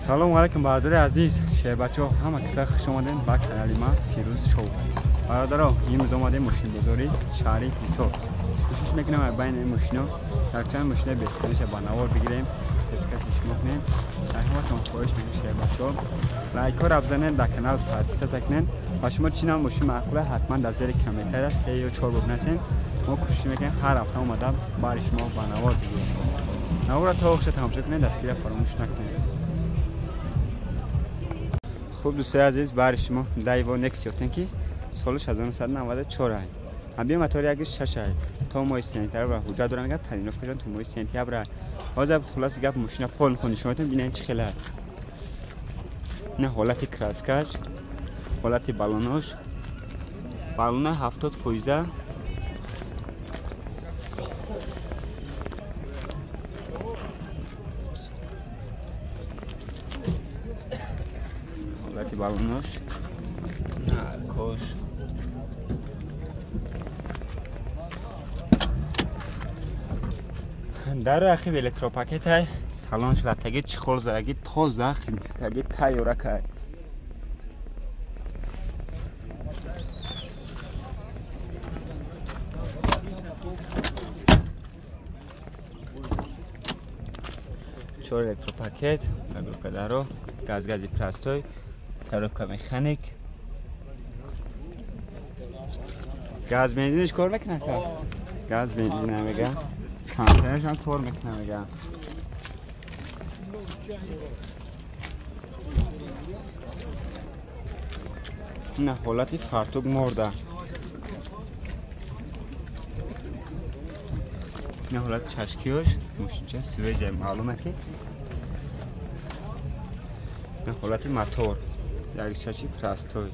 سلام علیکم برادر عزیز، شه بچه ها همه کسا خوش آمدین با کانال ما فیروز شو. برادرها امروز اومدیم ماشین بزاری شهری حصار. کوشش میکنم بین این ماشینا یک چند ماشین بهترینش با نوار بگیریم، اسکشش میکنیم. رحمتتون خواهش میکنم شه بچه ها لایک ها رو بزنین، در کانال پرتیسه کنین و شما چینال ماشین معقوله حتما در زیر کامنتر 3 یا 4 ببینید. ما کوشش میکنیم هر هفته اومدم برای شما با نوار بگیریم. نوار تا وقت تماشا کنین دستگیر فراموش نکنین. خوب دوستای عزیز برای شما دایوا نکسیوتن که سالش 1994 است. ابی موتور یک 6 است. تا مای سنتر و حجت دارن که ترینوف کردن تو مای سنتیابر. آزاب خلاص گپ ماشین پول خونی شما تون ببینید چه خیلی نه حالت کراسکاش، حالت بالونش، بالون 70 فویزه. حالت بالونش نه کوش در اخی الکتروپاکت های سالانش لطگی چخول زرگی تازه خیلیستگی تایوره که چور الکتروپاکت نگروکه دارو گازگازی پراستوی تروکا مکانیک گاز بنزینش کار میکنه که گاز بنزین نمیگه کانترش هم کار میکنه میگه نه حالتی فرتوگ مرده نه حالت چشکیوش ماشین سویج معلومه که نه حالت موتور یک چشی پراستوی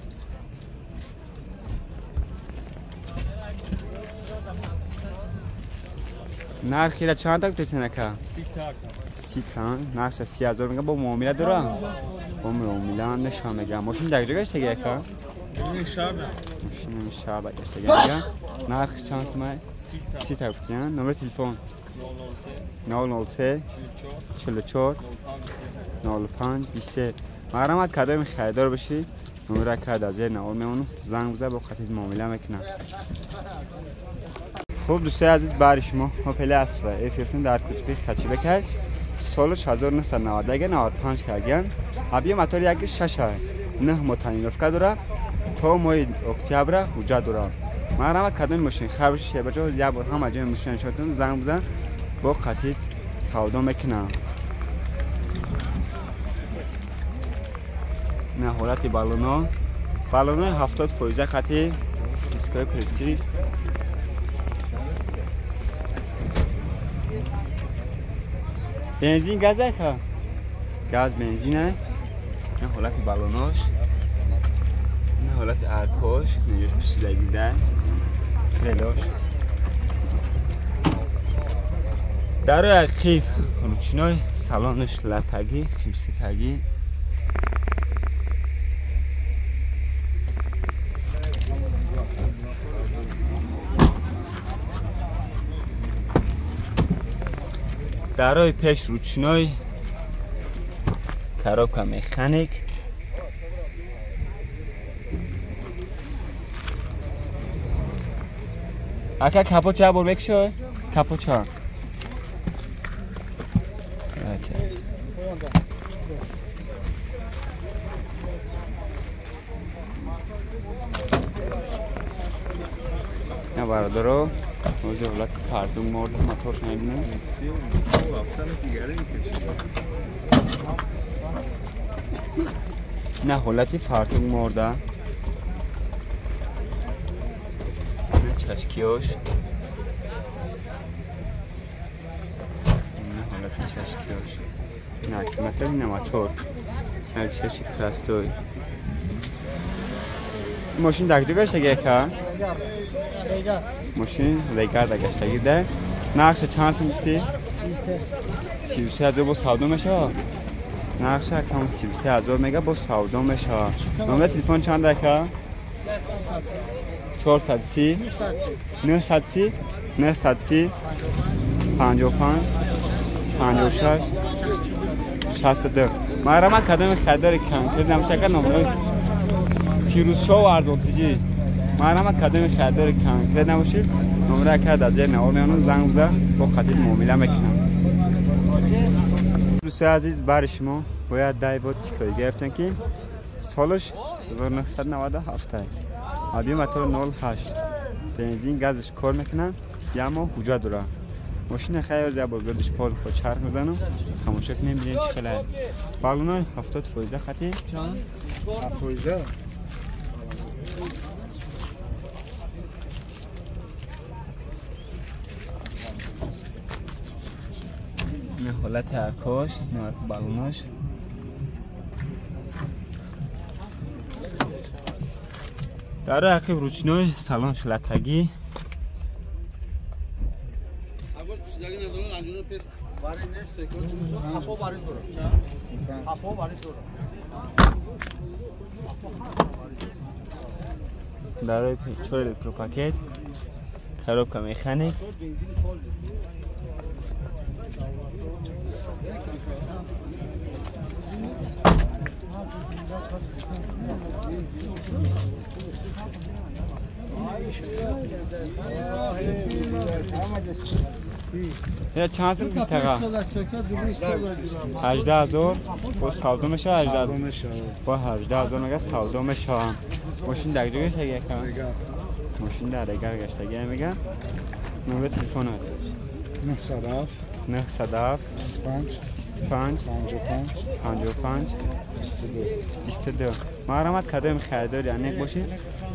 نرخی را چند تا بتونه که 30 تا نرخ 30,000 میگه با معامله داره با معامله نشان میگه ماشین در جگهش دیگه که ماشین شهر بگشت دیگه نرخ چند سمه 30 تا بتونه نمبر تلفن 003 44 05 23 مرحمت کدام خریدار بشی نمره کرد از یه نوار میمونو زنگ بزن با خطیت معامله میکنه. خوب دوستای عزیز برای شما اوپل استرا F15 در کوچه خچی بکرد سالش 1990 اگه 95 کردن ابی موتور یک 6 است نه متنیلوف داره تا ماه اکتبر حجت داره مرحمت کدام ماشین خرابش شه بچا یه بار هم اجازه ماشین شاتون زنگ بزن با خطیت سودا میکنه. نه حالت بالون 70 فویزه خطی دیسکای پرسی بنزین گازه که گاز بنزینه نه حالت بالوناش نه حالت ارکاش نجاش بسیدگی ده تریلاش در روی خیف روچینای سالانش لطگی خیبسکگی درای پیش روچنای کاروبکا مکانیک اکا کپوچا بول بکشو کپوچا نه برادرو موضوع حالت فرتوگ مرده موتور نمیبینه نه حالتی فرتوگ مرده نه چشکیوش نه حالتی چشکیوش نه کمتر نه موتور نه چشی پلاستوی ماشین دکتگاش دیگه که ماشین ریگر دگشتگی ده نقش چند سمستی؟ 33,000 با سودا میشه نقش کم 33,000 میگه با سودا میشه نمره تلفن چند دکه؟ 430 930 930 55 56 62 مرحمت کدام خریدار کنکریت نمیشه نمره پیروز شو ارزان تیجی مرحمت کدام خریدار کنکریت نباشید نمره کرد از یه نوار میانون زنگ بزن با خطیل معامله میکنم. دوستای عزیز برای شما باید دای بود تیکایی گرفتن که سالش 1997 آبی موتور 08 بنزین گازش کار میکنن یا ما حجا داره ماشین خیلی زیاد با گردش پال خود چرخ میزنم خاموشه کنیم ببینید چه خیلی بالونای 70% خطی 70%. این حالت ارکاش این بالوناش در عقب روشنای سالن شلتگی در چهار الکتروپاکت کاروبکا مکانیک یا چند سو کی تقا 18000 با سودا میشه 18000 با 18000 مگه سودا میشه ماشین در جای چه کم ماشین در اگر گشتگی میگه نمره تلفنات 907 25 55 22 مرحمت کدام خریدار یعنی باشید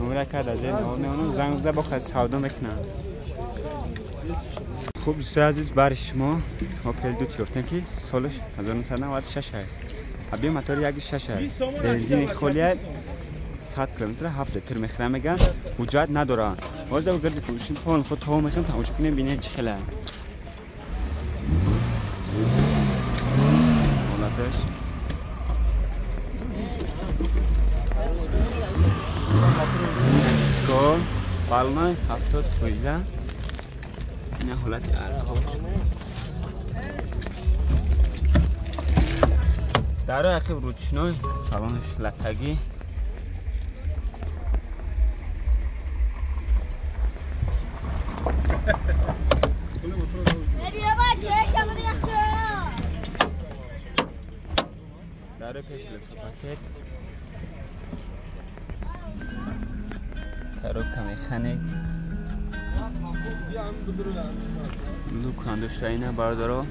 نمره کرد از این نوار میانم زنگ بزن با خود سودا میکنم. خوب دوستای عزیز برای شما اپل دو یافتم که سالش 1996 است. ابی موتور یک 6 است. بنزین خالی 100 کیلومتر 7 لیتر میخره میگن حجت نداره. باز دو گرد پوشین پول خود تا میخوام تماشا کنیم ببینید چه خیلی حالتش اسکول بالونای 70% این حالت ارکاش در عقب روشنای سالنش لتگی در پیش الکتروپاکت کاروبکا مکانیک لوک انداشته اینه بردارو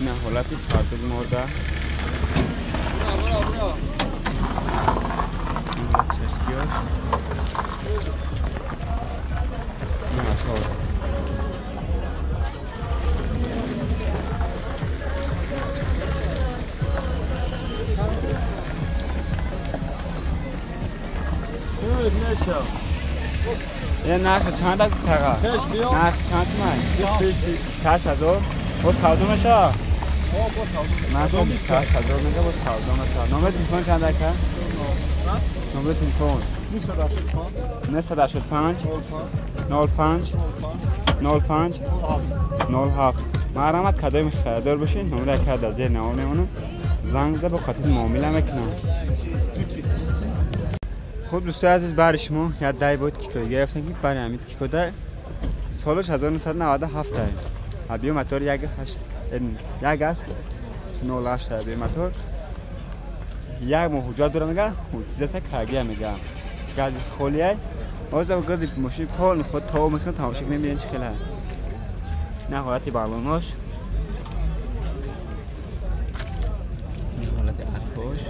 نه حالت فردوی مرده چشکیات یه نشه چند از تقا؟ نه چند سمای؟ 38000 با سودا میشه؟ من تو 28000 میگه با سودا میشه. نمره تلفن چند دکه؟ نمره تلفن 985 05 07 مرحمت کدام خریدار باشین نمره کرد از زیر نوار میمونم زنگ زد با خاطر معامله میکنم. خب دوستای عزیز برای شما یاد دای بود تیکایی گرفتن که برای همین تیکو در سالش 1997 است. ابی موتور یک است 08 ابی موتور یک موجود داره میگه چیزا کاگی میگه گاز خالیه باز دو گرد ماشین پول خود تا میخوام تماشا کنیم ببینید چه خیلی نه حالت بالوناش این حالت ارکاش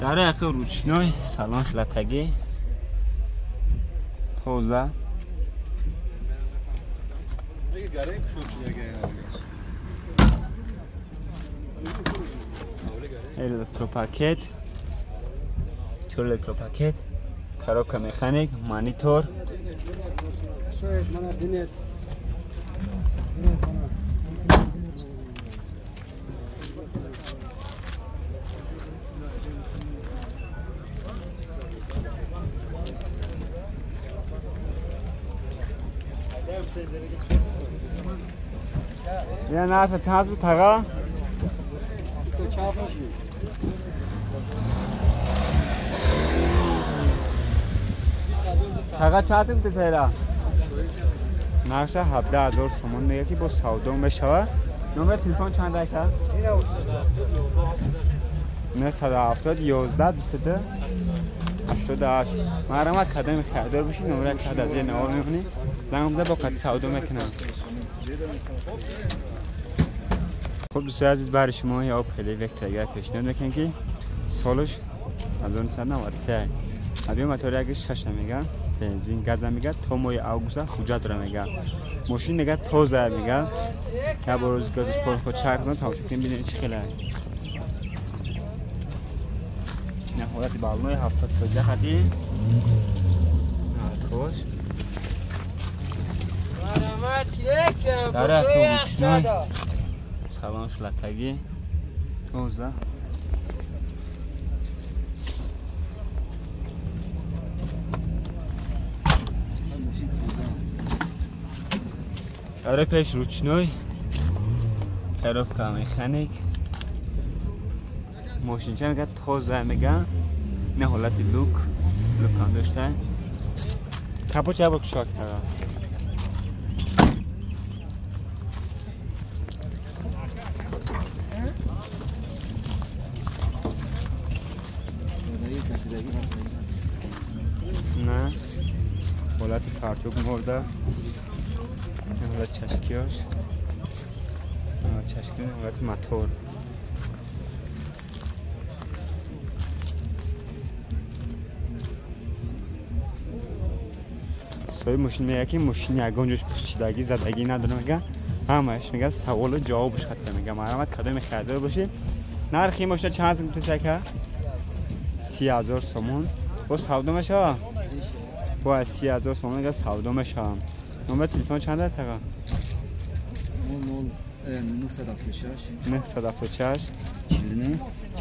در عقب روشنای سالنش لتگی توزه الکتروپاکت چهار الکتروپاکت کاروبکا مکانیک مانیتور یه نرسه چند هست بود تقا؟ تقا چند هست بود تیره؟ نرسه 17,000 سومون میگه که با سودام بشه. نمره تلفن چند دکه؟ 970 11 22 88. مرحمت کدام خریدار باشی نمره کد از یه نوار میکنی زنگ بزن با قطع سودا میکنم. خب دوستای عزیز برای شما یا پلی وکتر اگر پیشنهاد میکنن که سالش 1993 ابی موتور اگه 6 میگه بنزین گاز میگه تا ماه اوگوست حجت داره میگه ماشین میگه تازه میگه که بروز گازش پر خود چرخ کنه تا شکل ببینید چه خیلی نهایت بالای 70 فوجه خدی خوش داره تو سلامش لطگی توزه داره پیش روچنوی خراب که میخانیک ماشین چه میگه توزه میگه نه حالت لوک هم داشته کپو چه با کشاک تگه نه حالت پرتوک مرده حالت چشکیاش چشکی حالت موتور سوی ماشین میگه که ماشین یگانجوش پوشیدگی زدگی نداره میگه همش میگه سوال و جوابش خطه میگه مرحمت کدام خریدار باشی نرخی ماشین چند هست میتونی سکه 30,000 سومون با سودامش ها با 30,000 سومون میگه سودامش ها نمره تلفن چنده تقا 976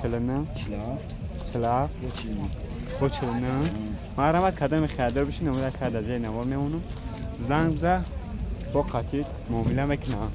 49 47 با 49 مرحمت کدام خریدار بشی نمره کد از یه نوار میمونم زنگ بزن با قطعیت معامله میکنم